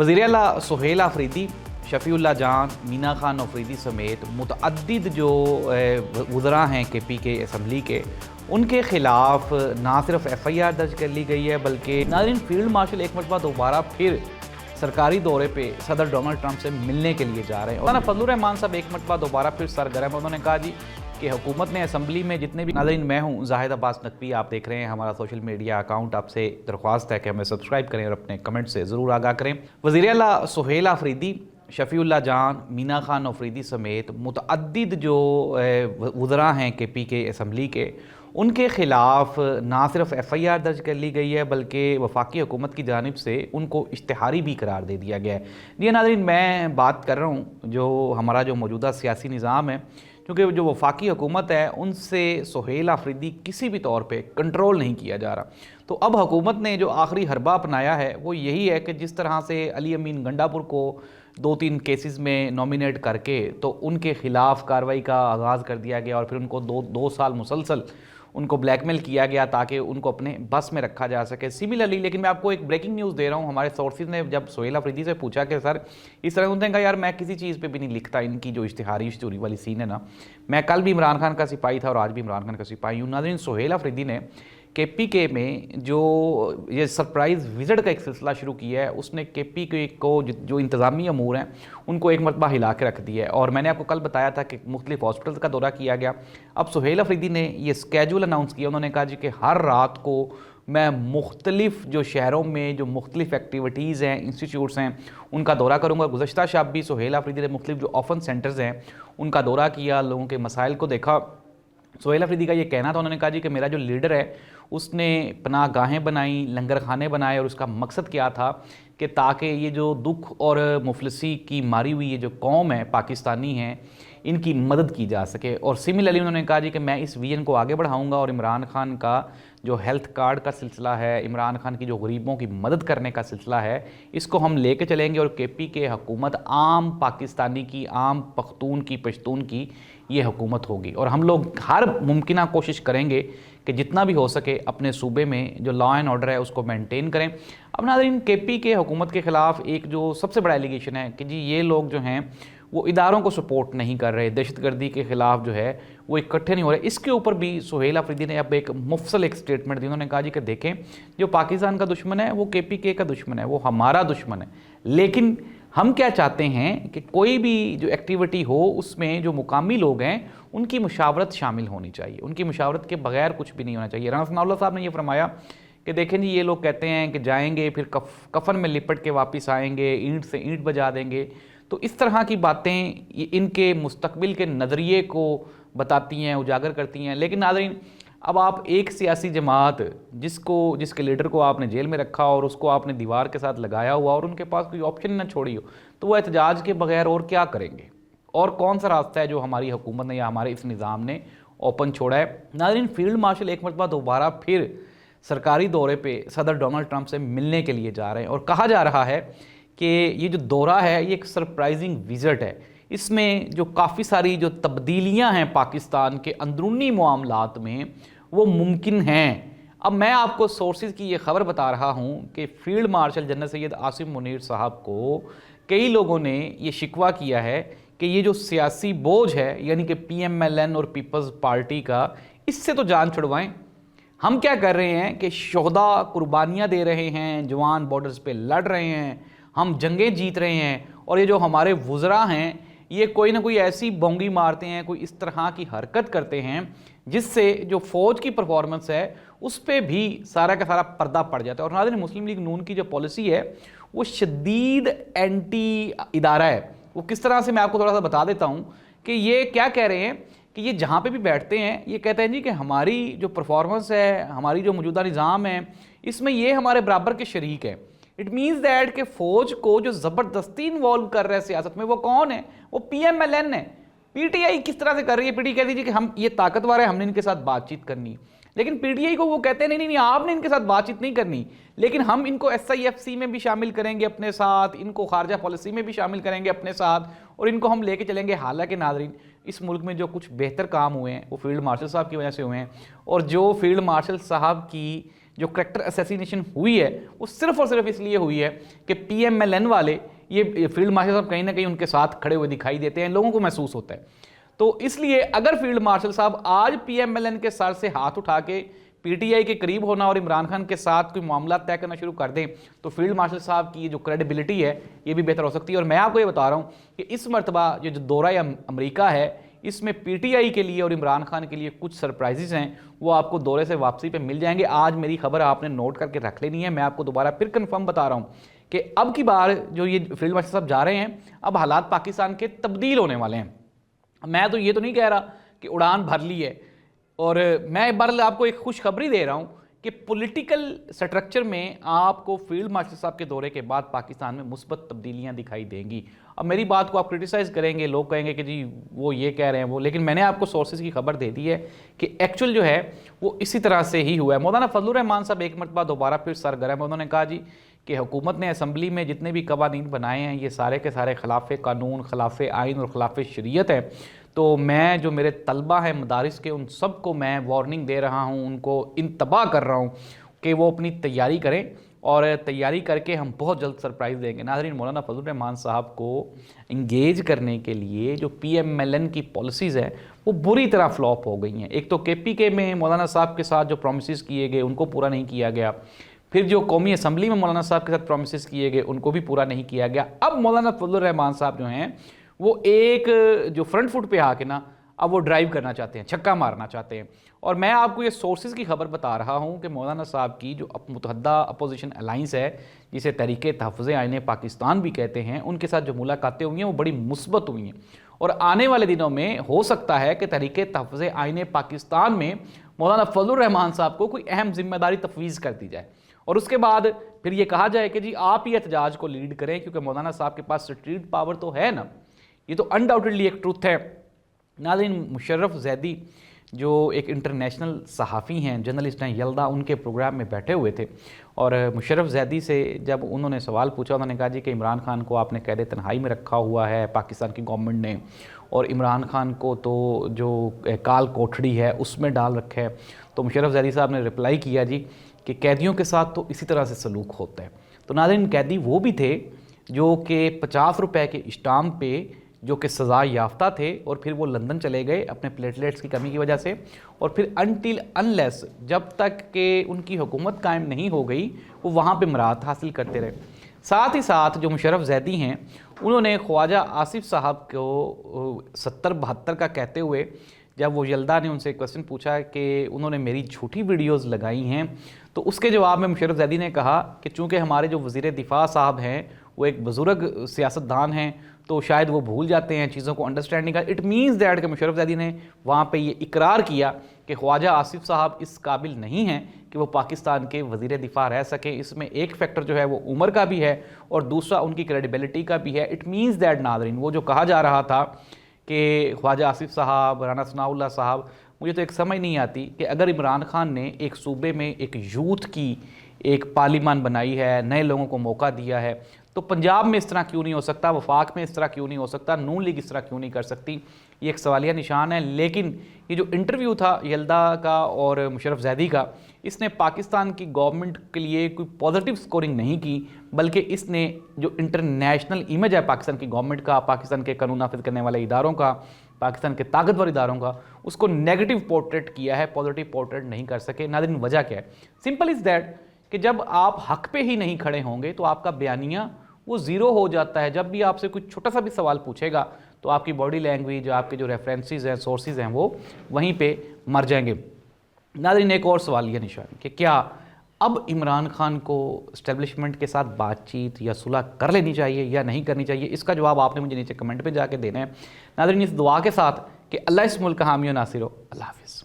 वज़ीर आला सुहेल आफरीदी, शफ़ीउल्लाह जान, मीना खान आफरीदी समेत मुतअद्दिद जो वज़रा हैं KP के असम्बली के, उनके ख़िलाफ़ ना सिर्फ FIR दर्ज कर ली गई है बल्कि नाज़रीन फील्ड मार्शल एक मरतबा दोबारा फिर सरकारी दौरे पे सदर डोनाल्ड ट्रंप से मिलने के लिए जा रहे हैं। और फजलुर रहमान साहब एक मरतबा दोबारा फिर सरगर्म, उन्होंने कहा जी कि हुकूमत ने असम्बली में जितने भी नाज़रीन, मैं हूँ जाहिद अब्बास नकवी, आप देख रहे हैं हमारा सोशल मीडिया अकाउंट। आपसे दरख्वास्त है कि हमें सब्सक्राइब करें और अपने कमेंट से ज़रूर आगाह करें। वज़ीर आला सुहेल आफरीदी, शफ़ीउल्लाह जान, मीना खान आफरीदी समेत मुतअद्दिद जो वज़रा हैं KP के असम्बली के, उनके ख़िलाफ़ ना सिर्फ FIR दर्ज कर ली गई है बल्कि वफाकी हुकूमत की जानिब से उनको इश्तिहारी भी करार दे दिया गया है। जी नाज़रीन, मैं बात कर रहा हूँ जो हमारा जो मौजूदा सियासी निज़ाम है, क्योंकि जो वफाकी हुकूमत है उनसे सुहेल आफरीदी किसी भी तौर पे कंट्रोल नहीं किया जा रहा। तो अब हुकूमत ने जो आखिरी हरबा अपनाया है वो यही है कि जिस तरह से अली अमीन गंडापुर को 2-3 केसेस में नॉमिनेट करके तो उनके ख़िलाफ़ कार्रवाई का आगाज़ कर दिया गया और फिर उनको दो साल मुसलसल उनको ब्लैकमेल किया गया ताकि उनको अपने बस में रखा जा सके। सिमिलरली, लेकिन मैं आपको एक ब्रेकिंग न्यूज़ दे रहा हूँ, हमारे सोर्सेज ने जब सुहेल आफरीदी से पूछा कि सर इस तरह, उन्होंने कहा यार मैं किसी चीज़ पे भी नहीं लिखता, इनकी जो इश्तिहारी स्टोरी वाली सीन है ना, मैं कल भी इमरान खान का सिपाही था और आज भी इमरान खान का सिपाही हूँ। नाज़रीन, सुहेल आफरीदी ने KP में जो ये सरप्राइज़ विज़िट का एक सिलसिला शुरू किया है, उसने KP को जो इंतज़ामी अमूर हैं उनको एक मरतबा हिला के रख दिया है। और मैंने आपको कल बताया था कि मुख्तलिफ हॉस्पिटल्स का दौरा किया गया। अब सुहेल आफरीदी ने ये स्केड्यूल अनाउंस किया, उन्होंने कहा जी कि हर रात को मैं मुख्तलिफ जो शहरों में जो मुख्तलिफ एक्टिविटीज़ हैं, इंस्टीट्यूट्स हैं, उनका दौरा करूँगा। गुज़श्ता शब भी सुहेल आफरीदी ने मुख्तलिफ जो ऑफन सेंटर्स हैं उनका दौरा किया, लोगों के मसाइल को देखा। सुहेल आफरीदी का ये कहना था, उन्होंने कहा जी कि मेरा जो लीडर है उसने पनाह गाहें बनाई, लंगर खाने बनाए और उसका मकसद क्या था कि ताकि ये जो दुख और मुफलिसी की मारी हुई ये जो कौम है पाकिस्तानी है, इनकी मदद की जा सके। और सिमिलरली उन्होंने कहा जी कि मैं इस विजन को आगे बढ़ाऊंगा और इमरान खान का जो हेल्थ कार्ड का सिलसिला है, इमरान खान की जो गरीबों की मदद करने का सिलसिला है, इसको हम लेके चलेंगे और KP के हुकूमत आम पाकिस्तानी की, आम पख्तून की, पश्तून की ये हुकूमत होगी। और हम लोग हर मुमकिन कोशिश करेंगे कि जितना भी हो सके अपने सूबे में जो लॉ एंड ऑर्डर है उसको मेंटेन करें। अब नाज़रीन, KP के हुकूमत के ख़िलाफ़ एक जो सबसे बड़ा एलिगेशन है कि जी ये लोग जो हैं वो इदारों को सपोर्ट नहीं कर रहे, दहशतगर्दी के ख़िलाफ़ जो है वो इकट्ठे नहीं हो रहे। इसके ऊपर भी सुहेल आफरीदी ने अब एक मुफसल एक स्टेटमेंट दी। उन्होंने कहा जी कि देखें, जो पाकिस्तान का दुश्मन है वो KPK का दुश्मन है, वो हमारा दुश्मन है, लेकिन हम क्या चाहते हैं कि कोई भी जो एक्टिविटी हो उसमें जो मुकामी लोग हैं उनकी मुशावरत शामिल होनी चाहिए, उनकी मुशावरत के बगैर कुछ भी नहीं होना चाहिए। राना सनाउल्लाह साहब ने ये फरमाया कि देखें जी ये लोग कहते हैं कि जाएंगे फिर कफन में लिपट के वापस आएंगे, ईंट से ईंट बजा देंगे। तो इस तरह की बातें इनके मुस्तकबिल के नज़रिए को बताती हैं, उजागर करती हैं। लेकिन नाज़रीन, अब आप एक सियासी जमात जिसके लीडर को आपने जेल में रखा और उसको आपने दीवार के साथ लगाया हुआ और उनके पास कोई ऑप्शन ना छोड़ी हो, तो वो एहतजाज के बगैर और क्या करेंगे? और कौन सा रास्ता है जो हमारी हुकूमत ने या हमारे इस निज़ाम ने ओपन छोड़ा है? नाज़रीन, फील्ड मार्शल एक मरतबा दोबारा फिर सरकारी दौरे पे सदर डोनाल्ड ट्रंप से मिलने के लिए जा रहे हैं और कहा जा रहा है कि ये जो दौरा है ये एक सरप्राइजिंग विज़िट है। इसमें जो काफ़ी सारी जो तब्दीलियां हैं पाकिस्तान के अंदरूनी मामलात में वो मुमकिन हैं। अब मैं आपको सोर्सेज की ये खबर बता रहा हूँ कि field marshal general Syed Asim Munir साहब को कई लोगों ने ये शिकवा किया है कि ये जो सियासी बोझ है, यानी कि PMLN और पीपल्स पार्टी का, इससे तो जान छुड़वाएं। हम क्या कर रहे हैं कि शोहदा कुर्बानियाँ दे रहे हैं, जवान बॉर्डर्स पे लड़ रहे हैं, हम जंगें जीत रहे हैं, और ये जो हमारे वुज़रा हैं ये कोई ना कोई ऐसी बोंगी मारते हैं, कोई इस तरह की हरकत करते हैं जिससे जो फ़ौज की परफॉर्मेंस है उस पर भी सारा का सारा पर्दा पड़ जाता है। और नाज़रीन, मुस्लिम लीग नून की जो पॉलिसी है वो शदीद एंटी इदारा है। वो किस तरह से, मैं आपको थोड़ा सा बता देता हूँ कि ये क्या कह रहे हैं कि ये जहाँ पे भी बैठते हैं ये कहते हैं जी कि हमारी जो परफॉर्मेंस है, हमारी जो मौजूदा निज़ाम है, इसमें ये हमारे बराबर के शरीक है। इट मीन्स दैट कि फ़ौज को जो ज़बरदस्ती इन्वॉल्व कर रहा है सियासत में वो कौन है? वो PMLN है। PTI किस तरह से कर रही है? PTI कहती है कि हम ये ताकतवर है, हमने इनके साथ बातचीत करनी, लेकिन PTI को वो कहते हैं नहीं, आपने इनके साथ बातचीत नहीं करनी, लेकिन हम इनको SIFC में भी शामिल करेंगे अपने साथ, इनको खारजा पॉलिसी में भी शामिल करेंगे अपने साथ, और इनको हम लेके चलेंगे। हालांकि नाज़रीन, इस मुल्क में जो कुछ बेहतर काम हुए हैं वो फील्ड मार्शल साहब की वजह से हुए हैं, और जो फील्ड मार्शल साहब की جو کریکٹر اسیسینیشن ہوئی ہے وہ صرف اور صرف اس لیے ہوئی ہے کہ PMLN والے یہ فیلڈ مارشل صاحب کہیں نہ کہیں ان کے ساتھ کھڑے ہوئے دکھائی دیتے ہیں, لوگوں کو محسوس ہوتا ہے. تو اس لیے اگر فیلڈ مارشل صاحب آج PMLN کے سر سے ہاتھ اٹھا کے PTI کے قریب ہونا اور عمران خان کے ساتھ کوئی معاملات طے کرنا شروع کر دیں تو فیلڈ مارشل صاحب کی جو کریڈیبلٹی ہے یہ بھی بہتر ہو سکتی ہے. اور میں آپ کو یہ بتا رہا ہوں کہ اس مرتبہ جو دورہ امریکہ ہے اس میں PTI کے لیے اور عمران خان کے لیے کچھ سرپرائزز ہیں, وہ آپ کو دورے سے واپسی پہ مل جائیں گے. آج میری خبر آپ نے نوٹ کر کے رکھ لینی ہے, میں آپ کو دوبارہ پھر کنفرم بتا رہا ہوں کہ اب کی بار جو یہ فیلڈ مارشل صاحب جا رہے ہیں اب حالات پاکستان کے تبدیل ہونے والے ہیں. میں تو یہ تو نہیں کہہ رہا کہ اڑان بھر لی ہے, اور میں بہرحال آپ کو ایک خوشخبری دے رہا ہوں کہ پولیٹیکل سٹرکچر میں آپ کو فیلڈ مارشل صاحب کے دورے کے بعد پاکستان میں مثبت تبدیلیاں دکھائی دیں گی. اب میری بات کو آپ کرٹیسائز کریں گے, لوگ کہیں گے کہ جی وہ یہ کہہ رہے ہیں وہ, لیکن میں نے آپ کو سورسز کی خبر دے دی ہے کہ ایکچوئل جو ہے وہ اسی طرح سے ہی ہوا ہے. مولانا فضل الرحمان صاحب ایک مرتبہ دوبارہ پھر سرگرم ہے, انہوں نے کہا جی کہ حکومت نے اسمبلی میں جتنے بھی قوانین بنائے ہیں یہ سارے کے سارے خلاف قانون, خلاف آئین اور خلاف شریعت ہیں. تو میں جو میرے طلبہ ہیں مدارس کے ان سب کو میں وارننگ دے رہا ہوں, ان کو انتباہ کر رہا ہوں کہ وہ اپنی تیاری کریں, اور تیاری کر کے ہم بہت جلد سرپرائز دیں گے. ناظرین, مولانا فضل الرحمان صاحب کو انگیج کرنے کے لیے جو PMLN کی پالیسیز ہیں وہ بری طرح فلاپ ہو گئی ہیں. ایک تو KPK میں مولانا صاحب کے ساتھ جو پرومسز کیے گئے ان کو پورا نہیں کیا گیا, پھر جو قومی اسمبلی میں مولانا صاحب کے ساتھ پرومسز کیے گئے ان کو بھی پورا نہیں کیا گیا. اب مولانا فضل الرحمان صاحب جو ہیں وہ ایک جو فرنٹ فٹ پہ آ کے نا اب وہ ڈرائیو کرنا چاہتے ہیں, چھکا مارنا چاہتے ہیں. اور میں آپ کو یہ سورسز کی خبر بتا رہا ہوں کہ مولانا صاحب کی جو متحدہ اپوزیشن الائنس ہے جسے تحریک تحفظ آئین پاکستان بھی کہتے ہیں, ان کے ساتھ جو ملاقاتیں ہوئی ہیں وہ بڑی مثبت ہوئی ہیں. اور آنے والے دنوں میں ہو سکتا ہے کہ تحریک تحفظ آئین پاکستان میں مولانا فضل الرحمان صاحب کو کوئی اہم ذمہ داری تفویض کر دی جائے, اور اس کے بعد پھر یہ کہا جائے کہ جی آپ ہی احتجاج کو لیڈ کریں, کیونکہ مولانا صاحب کے پاس اسٹریٹ پاور تو ہے نا. یہ تو انڈاؤٹڈلی ایک ٹروتھ ہے. ناظرین, مشرف زیدی جو ایک انٹرنیشنل صحافی ہیں, جرنلسٹ ہیں, یلدا ان کے پروگرام میں بیٹھے ہوئے تھے, اور مشرف زیدی سے جب انہوں نے سوال پوچھا انہوں نے کہا جی کہ عمران خان کو آپ نے قید تنہائی میں رکھا ہوا ہے پاکستان کی گورنمنٹ نے, اور عمران خان کو تو جو کال کوٹھڑی ہے اس میں ڈال رکھا ہے. تو مشرف زیدی صاحب نے رپلائی کیا جی کہ قیدیوں کے ساتھ تو اسی طرح سے سلوک ہوتا ہے. تو ناظرین, قیدی وہ بھی تھے جو کہ 50 روپے کے اسٹامپ پہ جو کہ سزا یافتہ تھے, اور پھر وہ لندن چلے گئے اپنے پلیٹلیٹس کی کمی کی وجہ سے, اور پھر انٹل انلیس جب تک کہ ان کی حکومت قائم نہیں ہو گئی وہ وہاں پہ مراد حاصل کرتے رہے. ساتھ ہی ساتھ جو مشرف زیدی ہیں انہوں نے خواجہ آصف صاحب کو 70-72 کا کہتے ہوئے جب وہ یلدا نے ان سے کوسچن پوچھا کہ انہوں نے میری جھوٹی ویڈیوز لگائی ہیں, تو اس کے جواب میں مشرف زیدی نے کہا کہ چونکہ ہمارے جو وزیر دفاع صاحب ہیں وہ ایک بزرگ سیاستدان ہیں تو شاید وہ بھول جاتے ہیں چیزوں کو انڈرسٹینڈنگ کا. اٹ مینز دیٹ کہ مشرف زیدی نے وہاں پہ یہ اقرار کیا کہ خواجہ آصف صاحب اس قابل نہیں ہیں کہ وہ پاکستان کے وزیر دفاع رہ سکیں. اس میں ایک فیکٹر جو ہے وہ عمر کا بھی ہے اور دوسرا ان کی کریڈیبلٹی کا بھی ہے. اٹ مینز دیٹ ناظرین, وہ جو کہا جا رہا تھا کہ خواجہ آصف صاحب, رانا ثناء اللہ صاحب, مجھے تو ایک سمجھ نہیں آتی کہ اگر عمران خان نے ایک صوبے میں ایک یوتھ کی ایک پارلیمان بنائی ہے, نئے لوگوں کو موقع دیا ہے, تو پنجاب میں اس طرح کیوں نہیں ہو سکتا, وفاق میں اس طرح کیوں نہیں ہو سکتا, نون لیگ اس طرح کیوں نہیں کر سکتی. یہ ایک سوالیہ نشان ہے. لیکن یہ جو انٹرویو تھا یلدا کا اور مشرف زیدی کا, اس نے پاکستان کی گورنمنٹ کے لیے کوئی پازیٹیو سکورنگ نہیں کی, بلکہ اس نے جو انٹرنیشنل امیج ہے پاکستان کی گورنمنٹ کا, پاکستان کے قانون نافذ کرنے والے اداروں کا, پاکستان کے طاقتور اداروں کا, اس کو نیگیٹو پورٹریٹ کیا ہے, پازیٹیو پورٹریٹ نہیں کر سکے. ناظرین, وجہ کیا ہے؟ سمپل از دیٹ کہ جب آپ حق پہ ہی نہیں کھڑے ہوں گے تو آپ کا بیانیہ وہ زیرو ہو جاتا ہے. جب بھی آپ سے کوئی چھوٹا سا بھی سوال پوچھے گا تو آپ کی باڈی لینگویج, آپ کے جو ریفرنسز ہیں, سورسز ہیں, وہ وہیں پہ مر جائیں گے. ناظرین, ایک اور سوال یہ نشان کہ کیا اب عمران خان کو اسٹیبلشمنٹ کے ساتھ بات چیت یا صلح کر لینی چاہیے یا نہیں کرنی چاہیے؟ اس کا جواب آپ نے مجھے نیچے کمنٹ پہ جا کے دینا ہے. ناظرین, اس دعا کے ساتھ کہ اللہ اس ملک کا حامی و ناصر ہو. اللہ حافظ.